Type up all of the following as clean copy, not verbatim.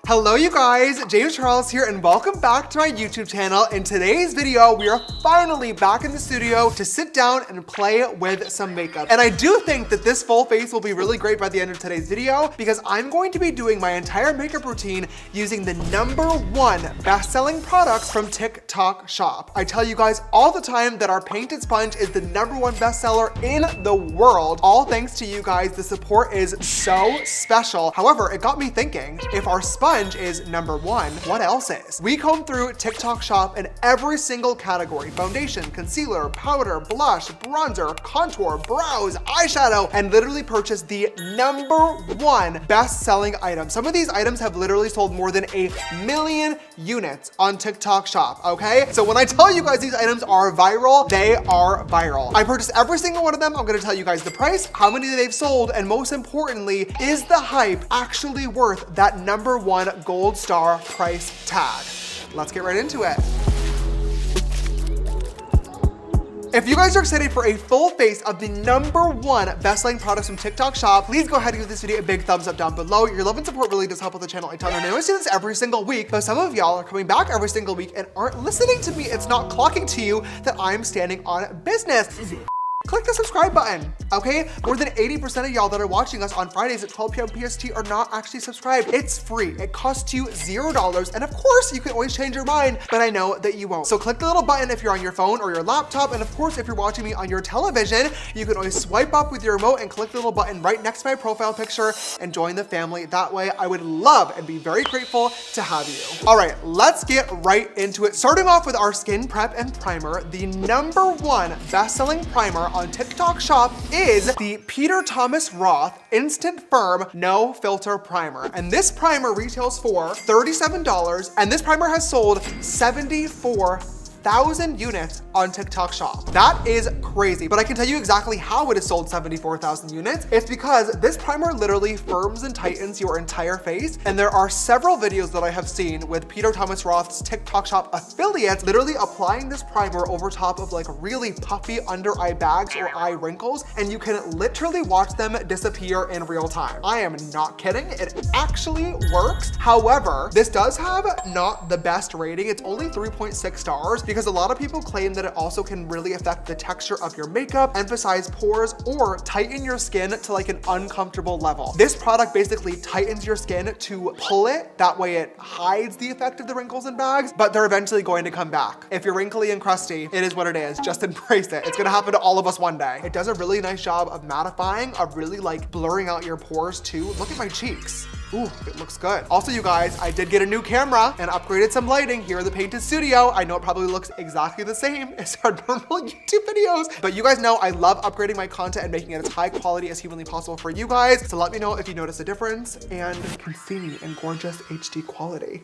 Hello you guys, James Charles here and welcome back to my YouTube channel. In today's video, we are finally back in the studio to sit down and play with some makeup. And I do think that this full face will be really great by the end of today's video because I'm going to be doing my entire makeup routine using the #1 best-selling products from TikTok Shop. I tell you guys all the time that our painted sponge is the #1 bestseller in the world. All thanks to you guys, the support is so special. However, it got me thinking, if our sponge is #1, what else is? We comb through TikTok Shop in every single category: foundation, concealer, powder, blush, bronzer, contour, brows, eyeshadow, and literally purchase the #1 best-selling item. Some of these items have literally sold more than 1 million units on TikTok Shop, okay? So when I tell you guys these items are viral, they are viral. I purchased every single one of them. I'm gonna tell you guys the price, how many they've sold, and most importantly, is the hype actually worth that #1 gold star price tag? Let's get right into it. If you guys are excited for a full face of the #1 best-selling products from TikTok Shop, please go ahead and give this video a big thumbs up down below. Your love and support really does help with the channel a ton. And I know I say this every single week, but some of y'all are coming back every single week and aren't listening to me. It's not clocking to you that I'm standing on business. Click the subscribe button, okay? More than 80% of y'all that are watching us on Fridays at 12 p.m. PST are not actually subscribed. It's free. It costs you $0. And of course, you can always change your mind, but I know that you won't. So click the little button if you're on your phone or your laptop. And of course, if you're watching me on your television, you can always swipe up with your remote and click the little button right next to my profile picture and join the family. That way, I would love and be very grateful to have you. All right, let's get right into it. Starting off with our skin prep and primer, the #1 best-selling primer on TikTok Shop is the Peter Thomas Roth Instant Firm No Filter Primer. And this primer retails for $37, and this primer has sold 74,000 units on TikTok Shop. That is crazy, but I can tell you exactly how it has sold 74,000 units. It's because this primer literally firms and tightens your entire face, and there are several videos that I have seen with Peter Thomas Roth's TikTok Shop affiliates literally applying this primer over top of like really puffy under eye bags or eye wrinkles, and you can literally watch them disappear in real time. I am not kidding, it actually works. However, this does have not the best rating. It's only 3.6 stars because a lot of people claim that it also can really affect the texture of your makeup, emphasize pores, or tighten your skin to like an uncomfortable level. This product basically tightens your skin to pull it. That way it hides the effect of the wrinkles and bags, but they're eventually going to come back. If you're wrinkly and crusty, it is what it is. Just embrace it. It's gonna happen to all of us one day. It does a really nice job of mattifying, of really like blurring out your pores too. Look at my cheeks. Ooh, it looks good. Also, you guys, I did get a new camera and upgraded some lighting here in the painted studio. I know it probably looks exactly the same as our normal YouTube videos, but you guys know I love upgrading my content and making it as high quality as humanly possible for you guys. So let me know if you notice a difference and can see me in gorgeous HD quality.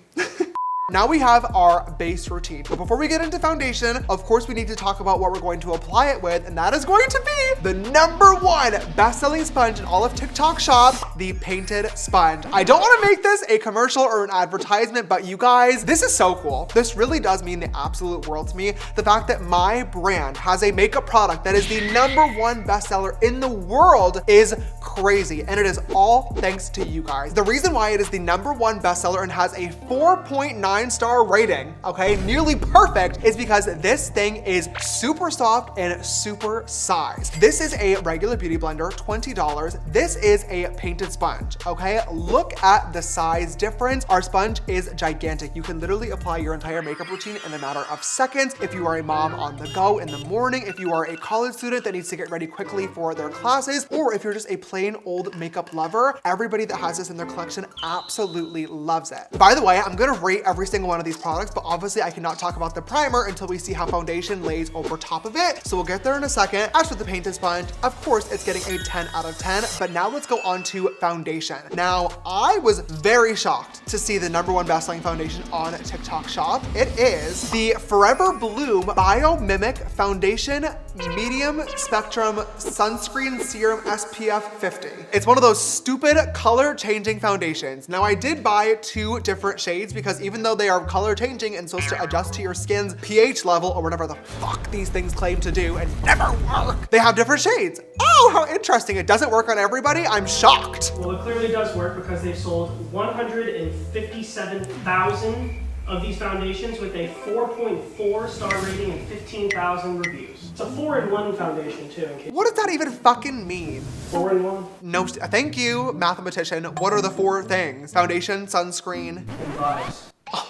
Now we have our base routine. But before we get into foundation, of course, we need to talk about what we're going to apply it with, and that is going to be the #1 best-selling sponge in all of TikTok Shop, the painted sponge. I don't want to make this a commercial or an advertisement, but you guys, this is so cool. This really does mean the absolute world to me. The fact that my brand has a makeup product that is the #1 bestseller in the world is crazy, and it is all thanks to you guys. The reason why it is the #1 bestseller and has a 4.9 star rating, okay, nearly perfect, is because this thing is super soft and super sized. This is a regular beauty blender, $20. This is a painted sponge, okay? Look at the size difference. Our sponge is gigantic. You can literally apply your entire makeup routine in a matter of seconds. If you are a mom on the go in the morning, if you are a college student that needs to get ready quickly for their classes, or if you're just a plain old makeup lover, everybody that has this in their collection absolutely loves it. By the way, I'm gonna rate every single one of these products, but obviously I cannot talk about the primer until we see how foundation lays over top of it. So we'll get there in a second. As for the painted sponge, of course, it's getting a 10 out of 10, but now let's go on to foundation. Now, I was very shocked to see the #1 best-selling foundation on TikTok Shop. It is the Forever Bloom Bio Mimic Foundation Medium Spectrum Sunscreen Serum SPF 50. It's one of those stupid color changing foundations. Now I did buy 2 different shades because even though they are color changing and supposed to adjust to your skin's pH level or whatever the fuck these things claim to do and never work, they have different shades. Oh, how interesting. It doesn't work on everybody. I'm shocked. Well, it clearly does work because they've sold 157,000 of these foundations with a 4.4 star rating and 15,000 reviews. It's a 4-in-1 foundation too. What does that even fucking mean? 4-in-1? No, thank you, mathematician. What are the 4 things? Foundation, sunscreen, And vibes. Oh,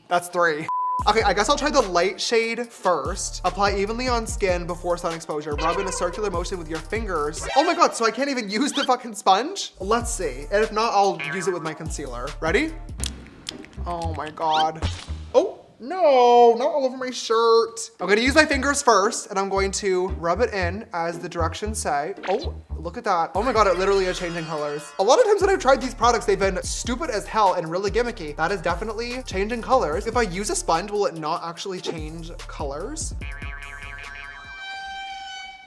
that's 3. Okay, I guess I'll try the light shade first. Apply evenly on skin before sun exposure. Rub in a circular motion with your fingers. Oh my God, so I can't even use the fucking sponge? Let's see. And if not, I'll use it with my concealer. Ready? Oh my God. Oh, no, not all over my shirt. I'm gonna use my fingers first and I'm going to rub it in as the directions say. Oh, look at that. Oh my God, it literally is changing colors. A lot of times when I've tried these products, they've been stupid as hell and really gimmicky. That is definitely changing colors. If I use a sponge, will it not actually change colors?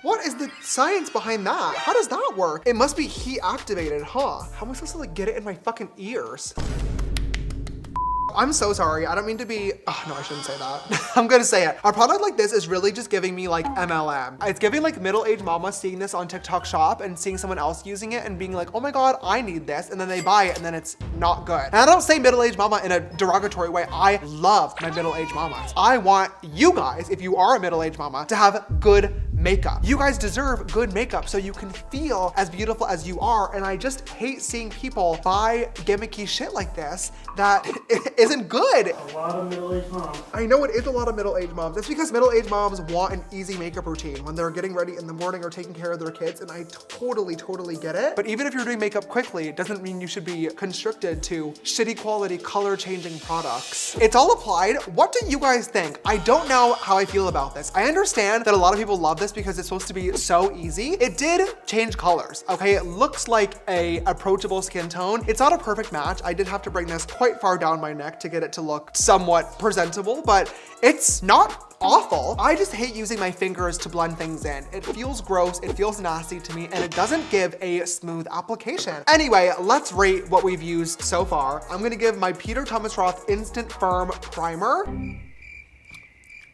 What is the science behind that? How does that work? It must be heat activated, huh? How am I supposed to like get it in my fucking ears? I'm so sorry. I don't mean to be, oh, no, I shouldn't say that. I'm gonna say it. A product like this is really just giving me like MLM. It's giving like middle-aged mama seeing this on TikTok Shop and seeing someone else using it and being like, oh my God, I need this. And then they buy it and then it's not good. And I don't say middle-aged mama in a derogatory way. I love my middle-aged mamas. I want you guys, if you are a middle-aged mama, to have good makeup. You guys deserve good makeup so you can feel as beautiful as you are. And I just hate seeing people buy gimmicky shit like this that isn't good. A lot of middle-aged moms. I know it is a lot of middle-aged moms. It's because middle-aged moms want an easy makeup routine when they're getting ready in the morning or taking care of their kids, and I totally get it. But even if you're doing makeup quickly, it doesn't mean you should be constricted to shitty quality color-changing products. It's all applied. What do you guys think? I don't know how I feel about this. I understand that a lot of people love this because it's supposed to be so easy. It did change colors, okay? It looks like a approachable skin tone. It's not a perfect match. I did have to bring this quite far down my neck to get it to look somewhat presentable, but it's not awful. I just hate using my fingers to blend things in. It feels gross, it feels nasty to me, and it doesn't give a smooth application. Anyway, let's rate what we've used so far. I'm gonna give my Peter Thomas Roth Instant Firm Primer.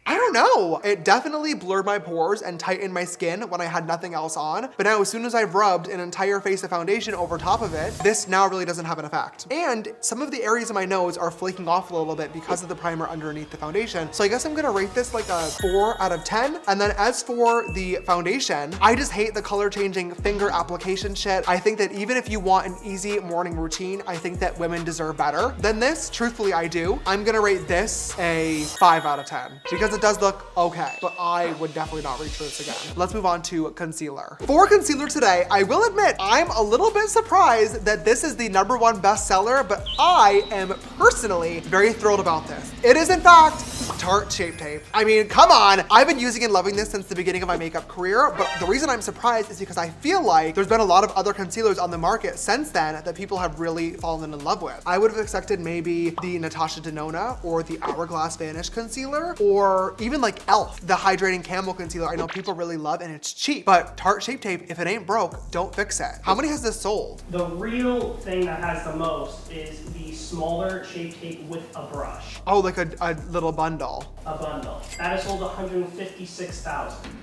I don't know. It definitely blurred my pores and tightened my skin when I had nothing else on. But now as soon as I've rubbed an entire face of foundation over top of it, this now really doesn't have an effect. And some of the areas of my nose are flaking off a little bit because of the primer underneath the foundation. So I guess I'm gonna rate this like a 4 out of 10. And then as for the foundation, I just hate the color changing finger application shit. I think that even if you want an easy morning routine, I think that women deserve better than this. Truthfully, I do. I'm gonna rate this a 5 out of 10 because it does look okay, but I would definitely not reach for this again. Let's move on to concealer. For concealer today, I will admit I'm a little bit surprised that this is the #1 bestseller, but I am personally very thrilled about this. It is in fact Tarte Shape Tape. I mean, come on. I've been using and loving this since the beginning of my makeup career, but the reason I'm surprised is because I feel like there's been a lot of other concealers on the market since then that people have really fallen in love with. I would have expected maybe the Natasha Denona or the Hourglass Vanish concealer, or even like e.l.f., the hydrating camel concealer I know people really love and it's cheap, but Tarte Shape Tape, if it ain't broke, don't fix it. How many has this sold? The real thing that has the most is the smaller Shape Tape with a brush. Oh, like a little bundle. A bundle. That has sold 156,000.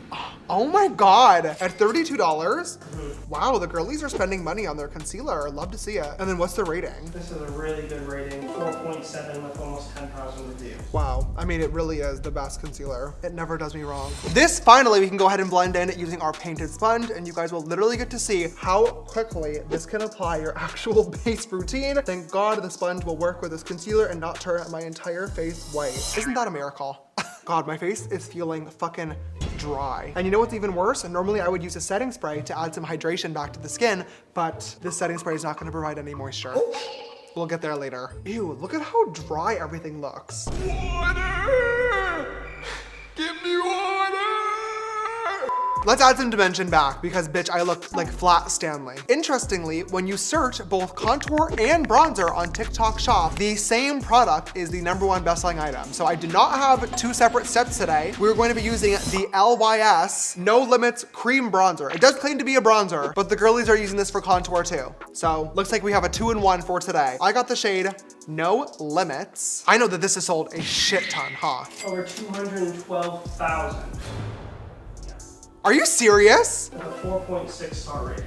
Oh my God, at $32? Wow, the girlies are spending money on their concealer. Love to see it. And then what's the rating? This is a really good rating, 4.7 with almost 10,000 reviews. Wow, I mean, it really is the best concealer. It never does me wrong. This, finally, we can go ahead and blend in using our painted sponge, and you guys will literally get to see how quickly this can apply your actual base routine. Thank God the sponge will work with this concealer and not turn my entire face white. Isn't that a miracle? God, my face is feeling fucking dry. And you know what's even worse? Normally I would use a setting spray to add some hydration back to the skin, but this setting spray is not gonna provide any moisture. We'll get there later. Ew, look at how dry everything looks. Water! Give me water! Let's add some dimension back because bitch, I look like flat Stanley. Interestingly, when you search both contour and bronzer on TikTok Shop, the same product is the #1 best-selling item. So I did not have two separate steps today. We're going to be using the LYS No Limits Cream Bronzer. It does claim to be a bronzer, but the girlies are using this for contour too. So looks like we have a 2-in-1 for today. I got the shade No Limits. I know that this has sold a shit ton, huh? Over 212,000. Are you serious? With a 4.6 star rating.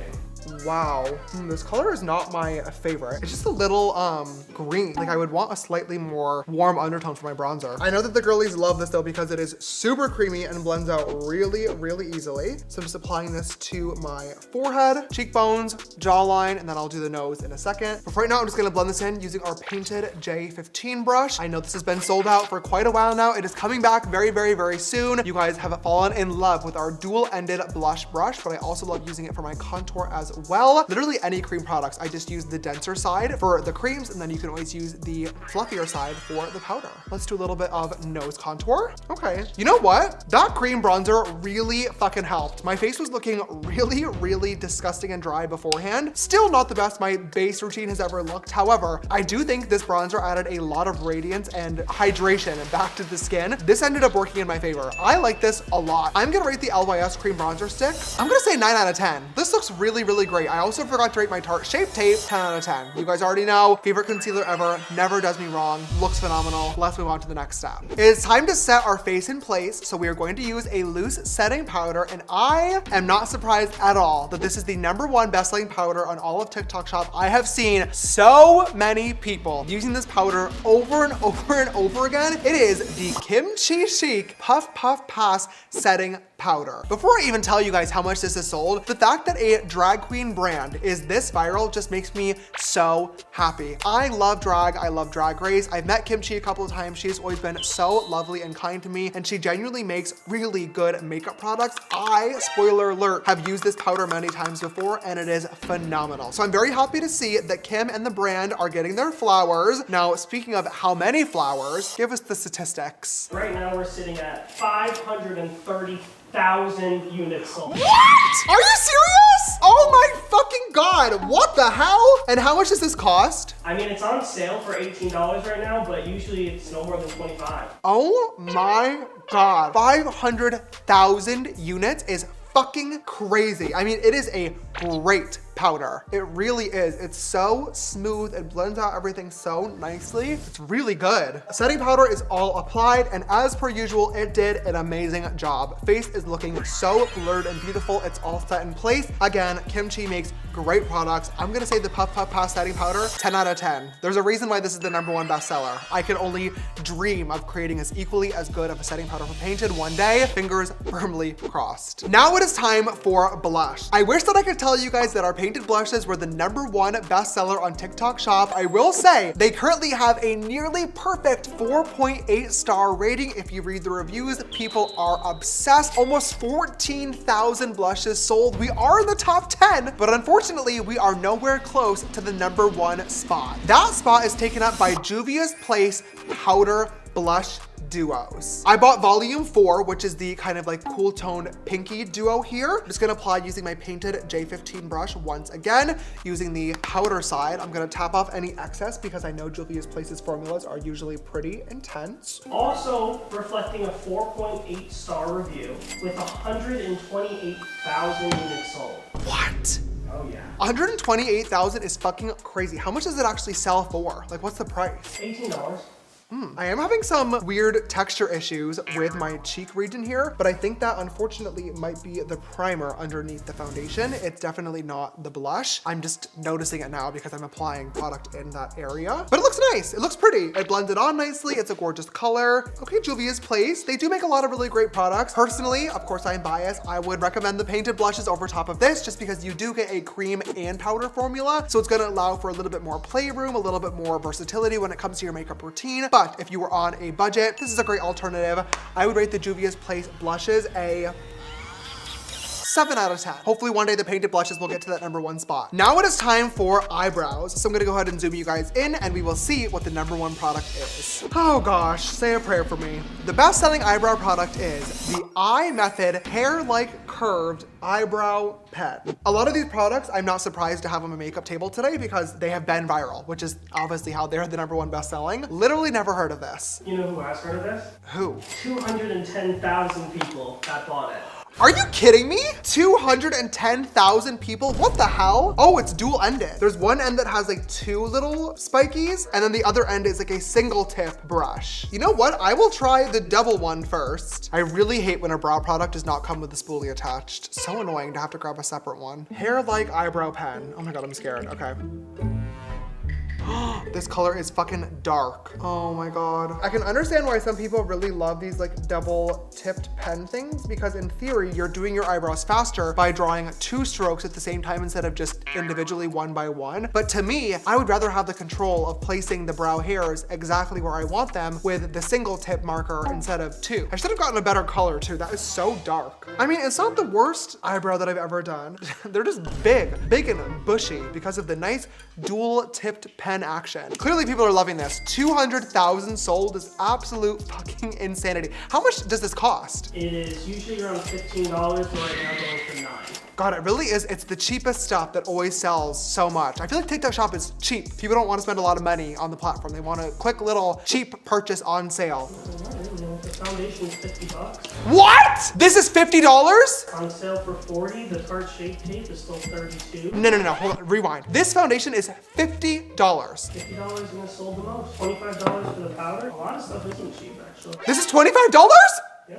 Wow, this color is not my favorite. It's just a little green. Like I would want a slightly more warm undertone for my bronzer. I know that the girlies love this though because it is super creamy and blends out really, really easily. So I'm just applying this to my forehead, cheekbones, jawline, and then I'll do the nose in a second. But right now I'm just gonna blend this in using our painted J15 brush. I know this has been sold out for quite a while now. It is coming back very, very, very soon. You guys have fallen in love with our dual-ended blush brush, but I also love using it for my contour as well. Literally any cream products, I just use the denser side for the creams, and then you can always use the fluffier side for the powder. Let's do a little bit of nose contour. Okay, you know what? That cream bronzer really fucking helped. My face was looking really, really disgusting and dry beforehand. Still not the best my base routine has ever looked. However, I do think this bronzer added a lot of radiance and hydration back to the skin. This ended up working in my favor. I like this a lot. I'm gonna rate the LYS cream bronzer stick. I'm gonna say 9 out of 10. This looks really, really great. I also forgot to rate my Tarte Shape Tape 10 out of 10. You guys already know, favorite concealer ever, never does me wrong, looks phenomenal. Let's move on to the next step. It's time to set our face in place, so we are going to use a loose setting powder, and I am not surprised at all that this is the #1 best-selling powder on all of TikTok Shop. I have seen so many people using this powder over and over and over again. It is the Kimchi Chic Puff Puff Pass Setting Powder. Before I even tell you guys how much this is sold, the fact that a drag queen brand is this viral just makes me so happy. I love drag, I love Drag Race. I've met Kimchi a couple of times. She's always been so lovely and kind to me, and she genuinely makes really good makeup products. I, spoiler alert, have used this powder many times before, and it is phenomenal. So I'm very happy to see that Kim and the brand are getting their flowers. Now, speaking of how many flowers, give us the statistics. Right now we're sitting at 530,000 units sold. What? Are you serious? Oh my fucking God, what the hell? And how much does this cost? I mean, it's on sale for $18 right now, but usually it's no more than 25. Oh my God, 500,000 units is fucking crazy. I mean, it is a great powder. It really is. It's so smooth. It blends out everything so nicely. It's really good. Setting powder is all applied, and as per usual, it did an amazing job. Face is looking so blurred and beautiful. It's all set in place. Again, Kimchi makes great products. I'm gonna say the Puff Puff Pass setting powder, 10 out of 10. There's a reason why this is the #1 bestseller. I could only dream of creating as equally as good of a setting powder for Painted one day. Fingers firmly crossed. Now it is time for blush. I wish that I could tell you guys that our Painted blushes were the #1 bestseller on TikTok Shop. I will say they currently have a nearly perfect 4.8 star rating. If you read the reviews, people are obsessed. Almost 14,000 blushes sold. We are in the top 10, but unfortunately we are nowhere close to the #1 spot. That spot is taken up by Juvia's Place Powder Blush Duos. I bought volume 4, which is the kind of like cool toned pinky duo here. I'm just gonna apply using my painted J15 brush once again, using the powder side. I'm gonna tap off any excess because I know Juvia's Place's formulas are usually pretty intense. Also reflecting a 4.8 star review with 128,000 units sold. What? Oh yeah. 128,000 is fucking crazy. How much does it actually sell for? Like, what's the price? $18. I am having some weird texture issues with my cheek region here, but I think that unfortunately might be the primer underneath the foundation. It's definitely not the blush. I'm just noticing it now because I'm applying product in that area. But it looks nice. It looks pretty. It blends it on nicely. It's a gorgeous color. Okay, Juvia's Place. They do make a lot of really great products. Personally, of course I'm biased, I would recommend the painted blushes over top of this just because you do get a cream and powder formula. So it's gonna allow for a little bit more playroom, a little bit more versatility when it comes to your makeup routine. But if you were on a budget, this is a great alternative. I would rate the Juvia's Place blushes a 7 out of 10. Hopefully one day the painted blushes will get to that #1 spot. Now it is time for eyebrows. So I'm gonna go ahead and zoom you guys in and we will see what the #1 product is. Oh gosh, say a prayer for me. The best-selling eyebrow product is the Eye Method Hair Like Curved Eyebrow Pen. A lot of these products, I'm not surprised to have on my makeup table today because they have been viral, which is obviously how they're the #1 best-selling. Literally never heard of this. You know who has heard of this? Who? 210,000 people that bought it. Are you kidding me? 210,000 people? What the hell? Oh, it's dual-ended. There's one end that has like 2 little spikies, and then the other end is like a single tip brush. You know what? I will try the double one first. I really hate when a brow product does not come with the spoolie attached. So annoying to have to grab a separate one. Hair like eyebrow pen. Oh my God, I'm scared. Okay. This color is fucking dark. Oh my God. I can understand why some people really love these like double tipped pen things because in theory, you're doing your eyebrows faster by drawing 2 strokes at the same time instead of just individually one by one. But to me, I would rather have the control of placing the brow hairs exactly where I want them with the single tip marker instead of 2. I should have gotten a better color too. That is so dark. I mean, it's not the worst eyebrow that I've ever done. They're just big and bushy because of the nice dual tipped pen action. Clearly people are loving this. 200,000 sold is absolute fucking insanity. How much does this cost? It is usually around $15, but right now going for $9. God, it really is. It's the cheapest stuff that always sells so much. I feel like TikTok Shop is cheap. People don't want to spend a lot of money on the platform. They want a quick little cheap purchase on sale. The foundation is $50. What? This is $50? On sale for $40. The Tarte Shape Tape is still $32. No, hold on, rewind. This foundation is $50. $50 and it sold the most. $25 for the powder. A lot of stuff isn't cheap actually. This is $25? Yeah.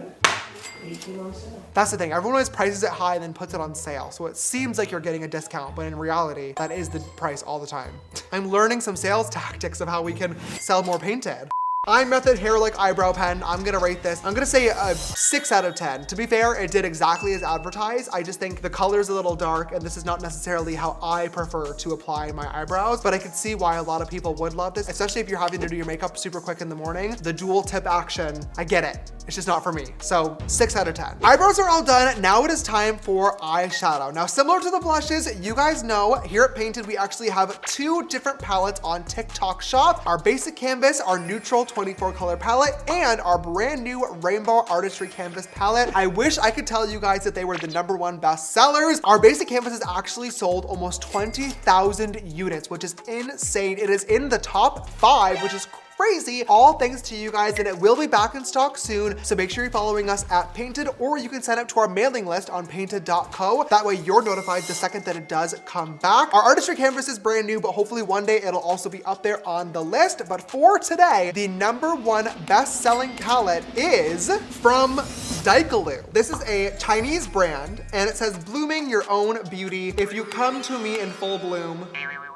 18 on sale. That's the thing. Everyone always prices it high and then puts it on sale. So it seems like you're getting a discount, but in reality, that is the price all the time. I'm learning some sales tactics of how we can sell more painted. Eye Method Hair Like Eyebrow Pen. I'm gonna rate this. I'm gonna say a 6 out of 10. To be fair, it did exactly as advertised. I just think the color's a little dark and this is not necessarily how I prefer to apply my eyebrows, but I could see why a lot of people would love this, especially if you're having to do your makeup super quick in the morning. The dual tip action, I get it. It's just not for me. So 6 out of 10. Eyebrows are all done. Now it is time for eyeshadow. Now, similar to the blushes, you guys know here at Painted, we actually have 2 different palettes on TikTok Shop. Our basic canvas, our neutral 24 color palette, and our brand new Rainbow Artistry Canvas palette. I wish I could tell you guys that they were the #1 best sellers. Our basic canvas has actually sold almost 20,000 units, which is insane. It is in the top 5, which is crazy. All thanks to you guys, and it will be back in stock soon. So make sure you're following us at Painted, or you can sign up to our mailing list on painted.co. That way you're notified the second that it does come back. Our artistry canvas is brand new, but hopefully one day it'll also be up there on the list. But for today, the #1 best-selling palette is from Daikaloo. This is a Chinese brand, and it says, "Blooming your own beauty. If you come to me in full bloom."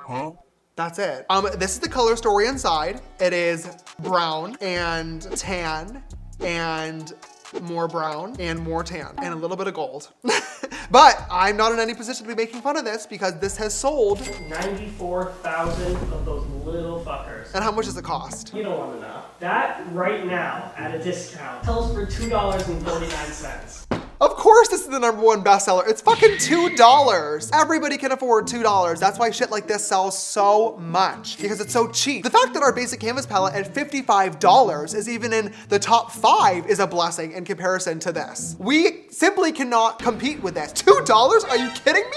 Huh? That's it. This is the color story inside. It is brown and tan and more brown and more tan and a little bit of gold. But I'm not in any position to be making fun of this because this has sold 94,000 of those little fuckers. And how much does it cost? You don't want to know. That right now at a discount sells for $2.49. Of course this is the #1 bestseller. It's fucking $2. Everybody can afford $2. That's why shit like this sells so much, because it's so cheap. The fact that our basic canvas palette at $55 is even in the top 5 is a blessing in comparison to this. We simply cannot compete with this. $2? Are you kidding me?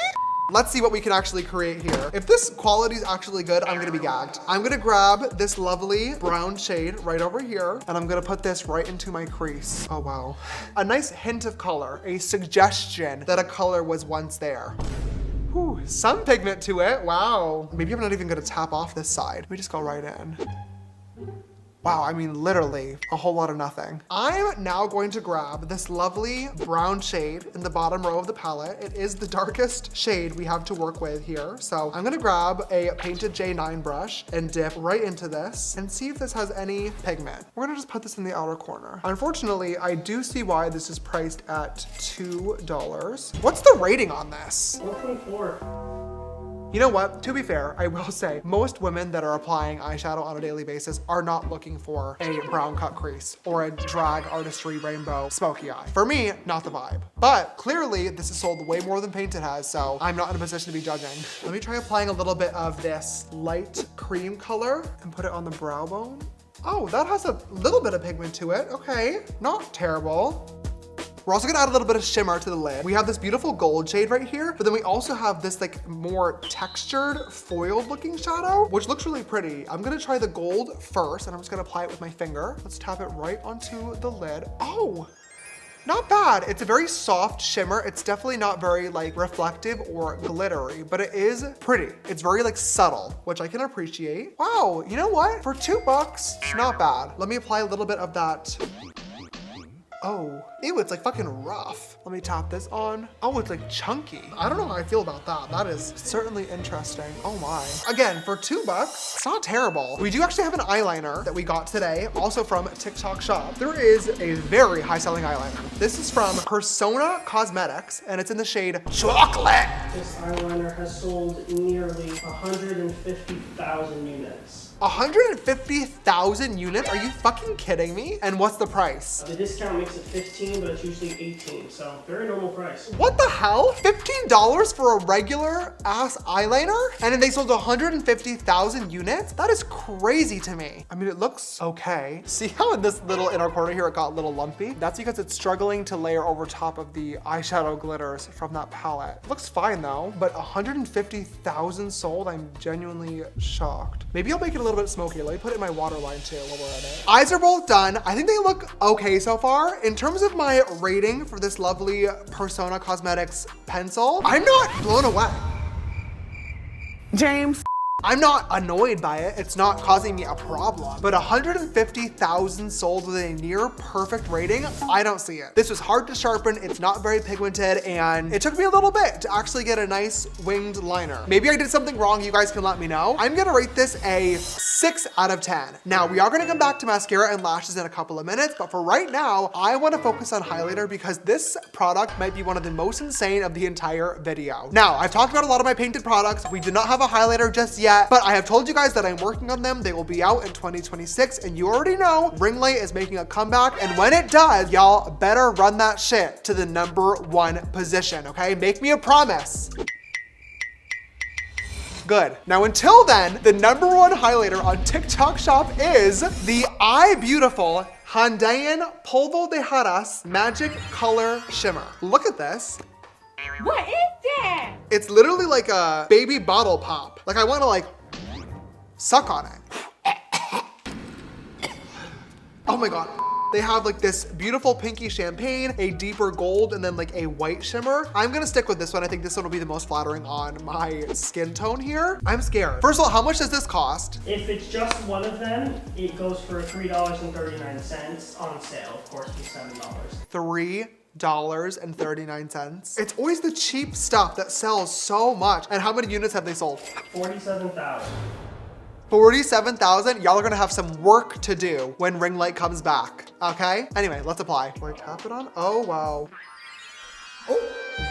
Let's see what we can actually create here. If this quality is actually good, I'm gonna be gagged. I'm gonna grab this lovely brown shade right over here, and I'm gonna put this right into my crease. Oh, wow. A nice hint of color, a suggestion that a color was once there. Whew, some pigment to it, wow. Maybe I'm not even gonna tap off this side. Let me just go right in. Wow, I mean, literally a whole lot of nothing. I'm now going to grab this lovely brown shade in the bottom row of the palette. It is the darkest shade we have to work with here. So I'm gonna grab a Painted J9 brush and dip right into this and see if this has any pigment. We're gonna just put this in the outer corner. Unfortunately, I do see why this is priced at $2. What's the rating on this? 4.4. You know what? To be fair, I will say most women that are applying eyeshadow on a daily basis are not looking for a brown cut crease or a drag artistry rainbow smoky eye. For me, not the vibe. But clearly this is sold way more than Painted has, so I'm not in a position to be judging. Let me try applying a little bit of this light cream color and put it on the brow bone. Oh, that has a little bit of pigment to it. Okay, not terrible. We're also gonna add a little bit of shimmer to the lid. We have this beautiful gold shade right here, but then we also have this like more textured foiled looking shadow, which looks really pretty. I'm gonna try the gold first and I'm just gonna apply it with my finger. Let's tap it right onto the lid. Oh, not bad. It's a very soft shimmer. It's definitely not very like reflective or glittery, but it is pretty. It's very like subtle, which I can appreciate. Wow, you know what? For $2, it's not bad. Let me apply a little bit of that. Oh, ew, it's like fucking rough. Let me tap this on. Oh, it's like chunky. I don't know how I feel about that. That is certainly interesting. Oh my. Again, for $2, it's not terrible. We do actually have an eyeliner that we got today, also from TikTok Shop. There is a very high selling eyeliner. This is from Persona Cosmetics and it's in the shade Chocolate. This eyeliner has sold nearly 150,000 units. 150,000 units? Are you fucking kidding me? And what's the price? The discount makes it 15, but it's usually 18, so very normal price. What the hell? $15 for a regular ass eyeliner? And then they sold 150,000 units? That is crazy to me. I mean, it looks okay. See how in this little inner corner here, it got a little lumpy? That's because it's struggling to layer over top of the eyeshadow glitters from that palette. Looks fine though, but 150,000 sold? I'm genuinely shocked. Maybe I'll make it a little bit smoky. Let me put it in my waterline too while we're at it. Eyes are both done. I think they look okay so far. In terms of my rating for this lovely Persona Cosmetics pencil, I'm not blown away. James. I'm not annoyed by it. It's not causing me a problem. But 150,000 sold with a near perfect rating, I don't see it. This was hard to sharpen. It's not very pigmented. And it took me a little bit to actually get a nice winged liner. Maybe I did something wrong. You guys can let me know. I'm gonna rate this a 6 out of 10. Now, we are gonna come back to mascara and lashes in a couple of minutes. But for right now, I wanna focus on highlighter because this product might be one of the most insane of the entire video. Now, I've talked about a lot of my Painted products. We do not have a highlighter just yet. But I have told you guys that I'm working on them. They will be out in 2026 and you already know ring light is making a comeback, and when it does, y'all better run that shit to the #1 position, okay? Make me a promise. Good. Now until then, the #1 highlighter on TikTok Shop is the Eye Beautiful Handayan Polvo de Hadas Magic Color Shimmer. Look at this. What is that? It's literally like a baby bottle pop. Like I want to like suck on it. Oh my God. They have like this beautiful pinky champagne, a deeper gold, and then like a white shimmer. I'm gonna stick with this one. I think this one will be the most flattering on my skin tone here. I'm scared. First of all, how much does this cost? If it's just one of them, it goes for $3.39 on sale. Of course, it's $7. $3.39. It's always the cheap stuff that sells so much. And how many units have they sold? 47,000. 47,000. Y'all are gonna have some work to do when ring light comes back, okay? Anyway, let's apply. Do I tap it on? Oh, wow. Oh,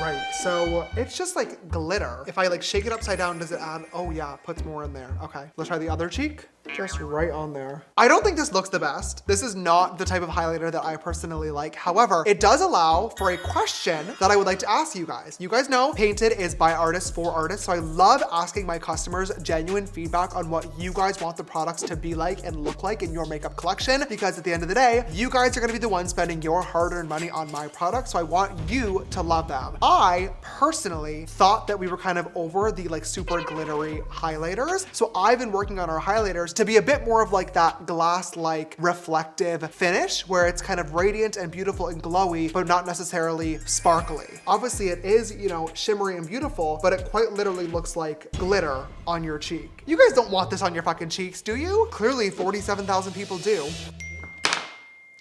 right, so it's just like glitter. If I like shake it upside down, does it add? Oh yeah, it puts more in there. Okay, let's try the other cheek. Just right on there. I don't think this looks the best. This is not the type of highlighter that I personally like. However, it does allow for a question that I would like to ask you guys. You guys know Painted is by artists for artists, so I love asking my customers genuine feedback on what you guys want the products to be like and look like in your makeup collection, because at the end of the day, you guys are gonna be the ones spending your hard-earned money on my products, so I want you to love them. I personally thought that we were kind of over the like super glittery highlighters, so I've been working on our highlighters to be a bit more of like that glass-like reflective finish where it's kind of radiant and beautiful and glowy, but not necessarily sparkly. Obviously it is, you know, shimmery and beautiful, but it quite literally looks like glitter on your cheek. You guys don't want this on your fucking cheeks, do you? Clearly 47,000 people do.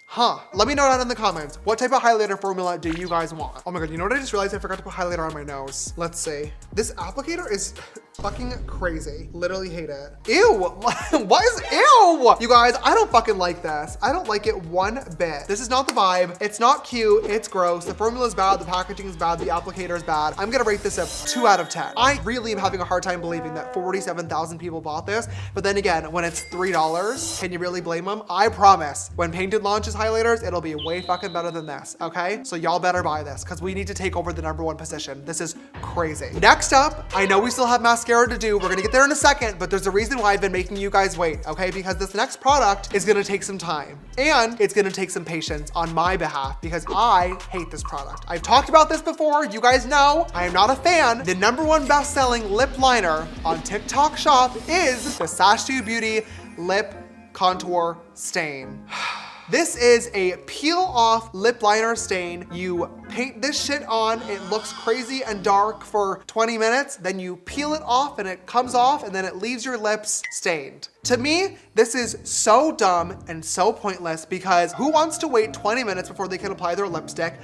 Huh, let me know down in the comments, what type of highlighter formula do you guys want? Oh my God, you know what I just realized? I forgot to put highlighter on my nose. Let's see. This applicator is Fucking crazy. Literally hate it. Ew, what is ew? You guys, I don't fucking like this. I don't like it one bit. This is not the vibe. It's not cute, it's gross. The formula is bad, the packaging is bad, the applicator is bad. I'm gonna rate this a 2 out of 10. I really am having a hard time believing that 47,000 people bought this, but then again, when it's $3, can you really blame them? I promise, when Painted launches highlighters, it'll be way fucking better than this, okay? So y'all better buy this, because we need to take over the #1 position. This is crazy. Next up, I know we still have mascara to do. We're gonna get there in a second, but there's a reason why I've been making you guys wait, okay? Because this next product is gonna take some time, and it's gonna take some patience on my behalf, because I hate this product. I've talked about this before. You guys know I am not a fan. The #1 best-selling lip liner on TikTok Shop is the Sash to Beauty Lip Contour Stain. This is a peel off lip liner stain. You paint this shit on, it looks crazy and dark for 20 minutes, then you peel it off and it comes off and then it leaves your lips stained. To me, this is so dumb and so pointless because who wants to wait 20 minutes before they can apply their lipstick?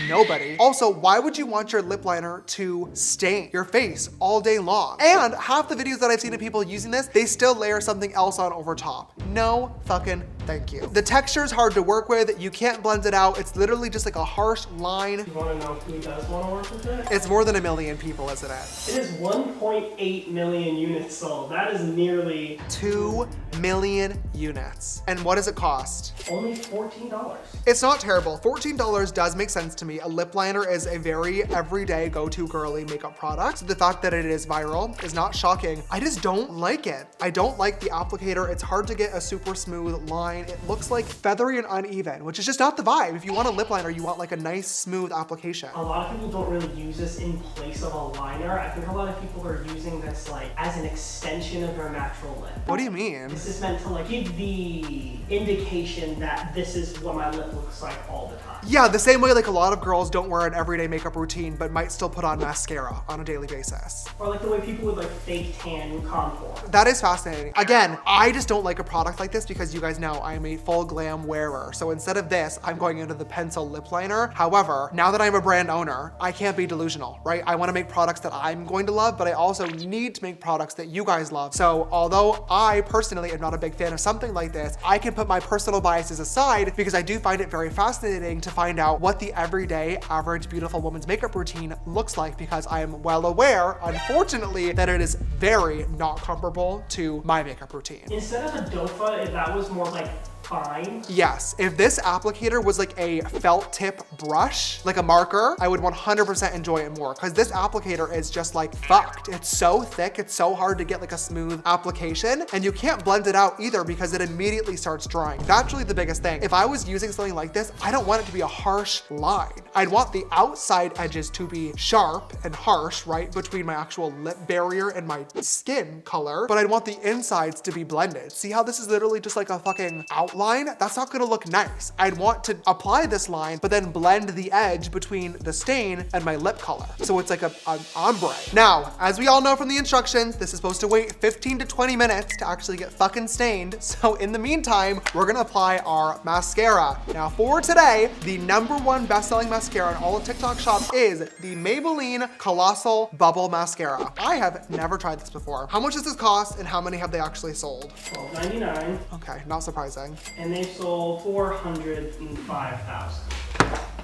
Nobody. Also, why would you want your lip liner to stain your face all day long? And half the videos that I've seen of people using this, they still layer something else on over top. No fucking thank you. The texture is hard to work with. You can't blend it out. It's literally just like a harsh line. You wanna know who does wanna work with it? It's more than 1 million people, isn't it? It is 1.8 million units sold. That is nearly 2 million units. And what does it cost? only $14. It's not terrible. $14 does make sense to me. A lip liner is a very everyday go-to girly makeup product. So the fact that it is viral is not shocking. I just don't like it. I don't like the applicator. It's hard to get a super smooth line. It looks like feathery and uneven, which is just not the vibe. If you want a lip liner, you want like a nice smooth application. A lot of people don't really use this in place of a liner. I think a lot of people are using this like as an extension of their natural lip. What do you mean? This is meant to like give the indication that this is what my lip looks like all the time. Yeah, the same way like a lot of girls don't wear an everyday makeup routine, but might still put on mascara on a daily basis. Or like the way people would like fake tan and contour. That is fascinating. Again, I just don't like a product like this because you guys know I am a full glam wearer. So instead of this, I'm going into the pencil lip liner. However, now that I'm a brand owner, I can't be delusional, right? I wanna make products that I'm going to love, but I also need to make products that you guys love. So although I personally am not a big fan of something like this, I can put my personal biases aside because I do find it very fascinating to find out what the everyday average beautiful woman's makeup routine looks like because I am well aware, unfortunately, that it is very not comparable to my makeup routine. Instead of a dofa, if that was more like fine. Yes, if this applicator was like a felt tip brush, like a marker, I would 100% enjoy it more because this applicator is just like fucked. It's so thick, it's so hard to get like a smooth application and you can't blend it out either because it immediately starts drying. That's really the biggest thing. If I was using something like this, I don't want it to be a harsh line. I'd want the outside edges to be sharp and harsh, right, between my actual lip barrier and my skin color, but I'd want the insides to be blended. See how this is literally just like a fucking outline? That's not gonna look nice. I'd want to apply this line, but then blend the edge between the stain and my lip color. So it's like an ombre. Now, as we all know from the instructions, this is supposed to wait 15 to 20 minutes to actually get fucking stained. So in the meantime, we're gonna apply our mascara. Now for today, the #1 best-selling mascara on all of TikTok Shop is the Maybelline Colossal Bubble Mascara. I have never tried this before. How much does this cost and how many have they actually sold? $12.99. Okay, not surprising. And they sold 405,000.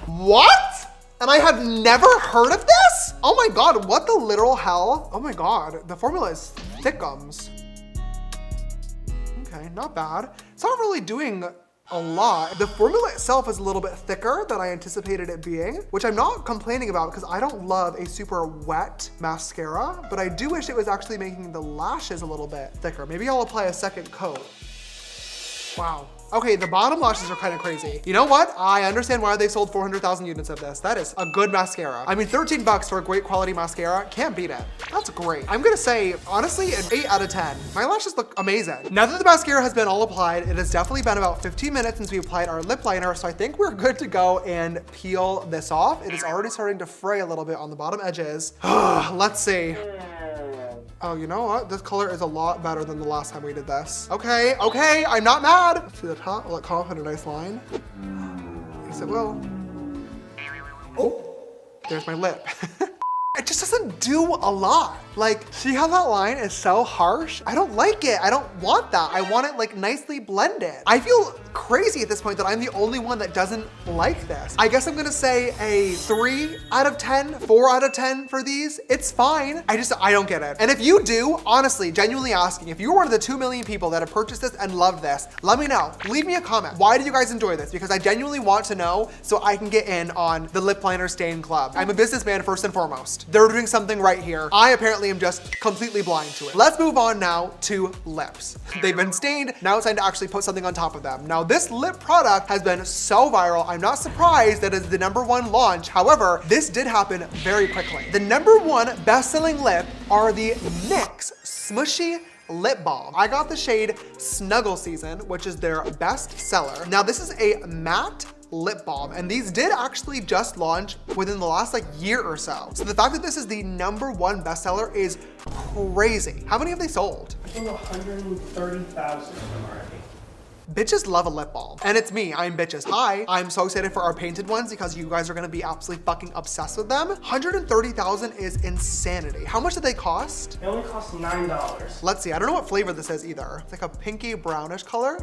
What? And I have never heard of this? Oh my God, what the literal hell? Oh my God, the formula is thickums. Okay, not bad. It's not really doing a lot. The formula itself is a little bit thicker than I anticipated it being, which I'm not complaining about because I don't love a super wet mascara, but I do wish it was actually making the lashes a little bit thicker. Maybe I'll apply a second coat. Wow. Okay, the bottom lashes are kind of crazy. You know what? I understand why they sold 400,000 units of this. That is a good mascara. I mean, 13 bucks for a great quality mascara, can't beat it. That's great. I'm gonna say, honestly, an 8 out of 10. My lashes look amazing. Now that the mascara has been all applied, it has definitely been about 15 minutes since we applied our lip liner, so I think we're good to go and peel this off. It is already starting to fray a little bit on the bottom edges. Let's see. Oh, you know what? This color is a lot better than the last time we did this. Okay, okay, I'm not mad. See the top, will it come off in a nice line? Yes, it will. Oh, there's my lip. It just doesn't do a lot. Like, see how that line is so harsh? I don't like it. I don't want that. I want it like nicely blended. I feel crazy at this point that I'm the only one that doesn't like this. I guess I'm gonna say a 3 out of 10, 4 out of 10 for these. It's fine. I don't get it. And if you do, honestly, genuinely asking, if you're one of the 2 million people that have purchased this and loved this, let me know. Leave me a comment. Why do you guys enjoy this? Because I genuinely want to know so I can get in on the lip liner stain club. I'm a businessman first and foremost. They're doing something right here. I apparently am just completely blind to it. Let's move on now to lips. They've been stained. Now it's time to actually put something on top of them. Now this lip product has been so viral. I'm not surprised that it's the #1 launch. However, this did happen very quickly. The #1 best-selling lip are the NYX Smushy Lip Balm. I got the shade Snuggle Season, which is their best seller. Now this is a matte lip balm, and these did actually just launch within the last like year or so. So the fact that this is the #1 bestseller is crazy. How many have they sold? I think 130,000 already. Bitches love a lip balm. And it's me, I'm Bitches. Hi, I'm so excited for our painted ones because you guys are gonna be absolutely fucking obsessed with them. 130,000 is insanity. How much did they cost? They only cost $9. Let's see, I don't know what flavor this is either. It's like a pinky brownish color.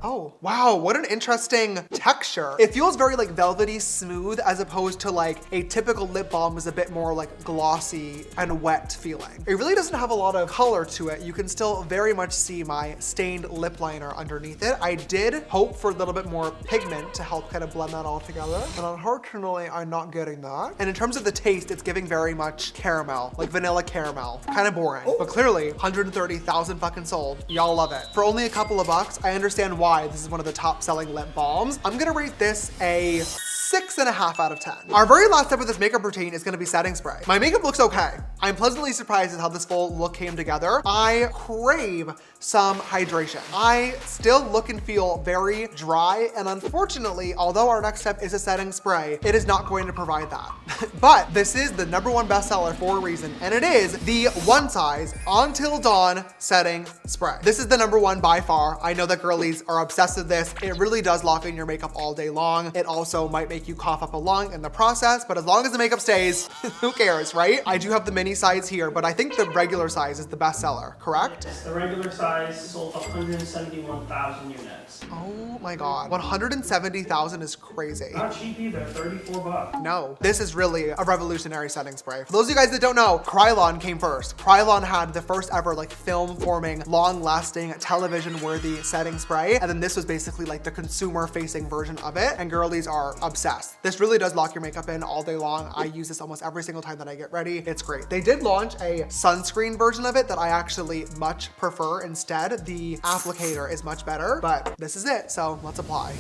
Oh, wow, what an interesting texture. It feels very like velvety smooth as opposed to like a typical lip balm is a bit more like glossy and wet feeling. It really doesn't have a lot of color to it. You can still very much see my stained lip liner underneath it. I did hope for a little bit more pigment to help kind of blend that all together. And unfortunately, I'm not getting that. And in terms of the taste, it's giving very much caramel, like vanilla caramel. Kind of boring, but clearly 130,000 fucking sold. Y'all love it. For only a couple of bucks, I understand why this is one of the top selling lip balms. I'm gonna rate this a 6.5 out of 10. Our very last step of this makeup routine is gonna be setting spray. My makeup looks okay. I'm pleasantly surprised at how this full look came together. I crave some hydration. I still look and feel very dry, and unfortunately, although our next step is a setting spray, it is not going to provide that. But this is the #1 bestseller for a reason, and it is the One Size Until Dawn Setting Spray. This is the #1 by far. I know that girlies are obsessed with this. It really does lock in your makeup all day long. It also might make you cough up a lung in the process, but as long as the makeup stays, who cares, right? I do have the mini size here, but I think the regular size is the best seller, correct? Yes, the regular size sold 171,000 units. Oh my God, 170,000 is crazy. Not cheap either, 34 bucks. No, this is really a revolutionary setting spray. For those of you guys that don't know, Krylon came first. Krylon had the first ever like film forming, long lasting, television worthy setting spray. And then this was basically like the consumer facing version of it. And girlies are obsessed. This really does lock your makeup in all day long. I use this almost every single time that I get ready. It's great. They did launch a sunscreen version of it that I actually much prefer instead. The applicator is much better, but this is it. So let's apply.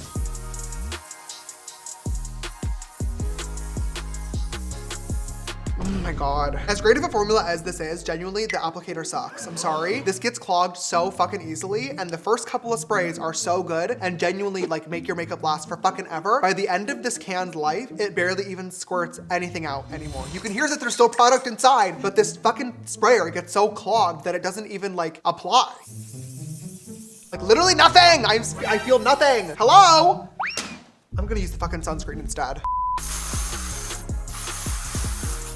Oh my God. As great of a formula as this is, genuinely, the applicator sucks. I'm sorry. This gets clogged so fucking easily, and the first couple of sprays are so good and genuinely like make your makeup last for fucking ever. By the end of this can's life, it barely even squirts anything out anymore. You can hear that there's still product inside, but this fucking sprayer gets so clogged that it doesn't even like apply. Like literally nothing. I feel nothing. Hello? I'm gonna use the fucking sunscreen instead.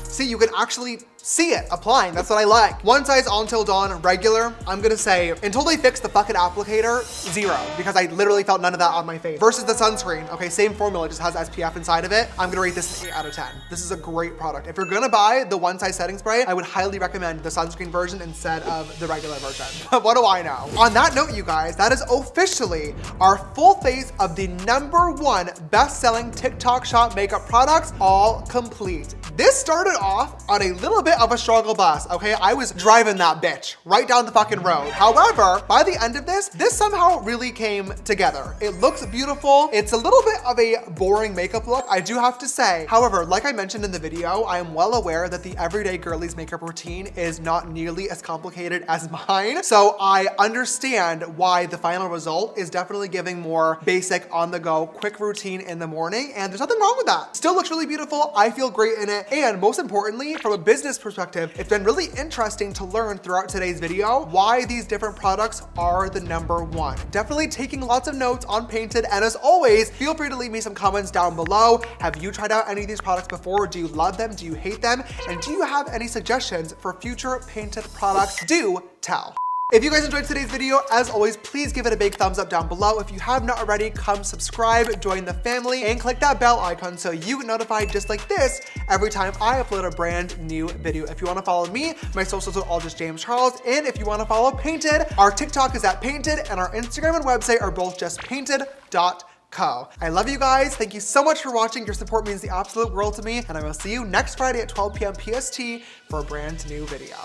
See, you can actually see it applying. That's what I like. One Size Until Dawn regular, I'm gonna say, until they fix the fucking applicator, 0, because I literally felt none of that on my face. Versus the sunscreen, okay, same formula, just has SPF inside of it. I'm gonna rate this an 8 out of 10. This is a great product. If you're gonna buy the One Size setting spray, I would highly recommend the sunscreen version instead of the regular version. But what do I know? On that note, you guys, that is officially our full face of the #1 best-selling TikTok shop makeup products, all complete. This started off on a little bit of a struggle bus, okay? I was driving that bitch right down the fucking road. However, by the end of this somehow really came together. It looks beautiful. It's a little bit of a boring makeup look, I do have to say. However, like I mentioned in the video, I am well aware that the everyday girlies makeup routine is not nearly as complicated as mine. So I understand why the final result is definitely giving more basic on the go, quick routine in the morning. And there's nothing wrong with that. Still looks really beautiful. I feel great in it. And most importantly, from a business perspective, it's been really interesting to learn throughout today's video why these different products are the #1. Definitely taking lots of notes on Painted, and as always, feel free to leave me some comments down below. Have you tried out any of these products before? Do you love them? Do you hate them? And do you have any suggestions for future Painted products? Do tell. If you guys enjoyed today's video, as always, please give it a big thumbs up down below. If you have not already, come subscribe, join the family, and click that bell icon so you get notified just like this every time I upload a brand new video. If you want to follow me, my socials are all just James Charles. And if you want to follow Painted, our TikTok is @Painted, and our Instagram and website are both just painted.co. I love you guys. Thank you so much for watching. Your support means the absolute world to me, and I will see you next Friday at 12 p.m. PST for a brand new video.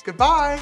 Goodbye.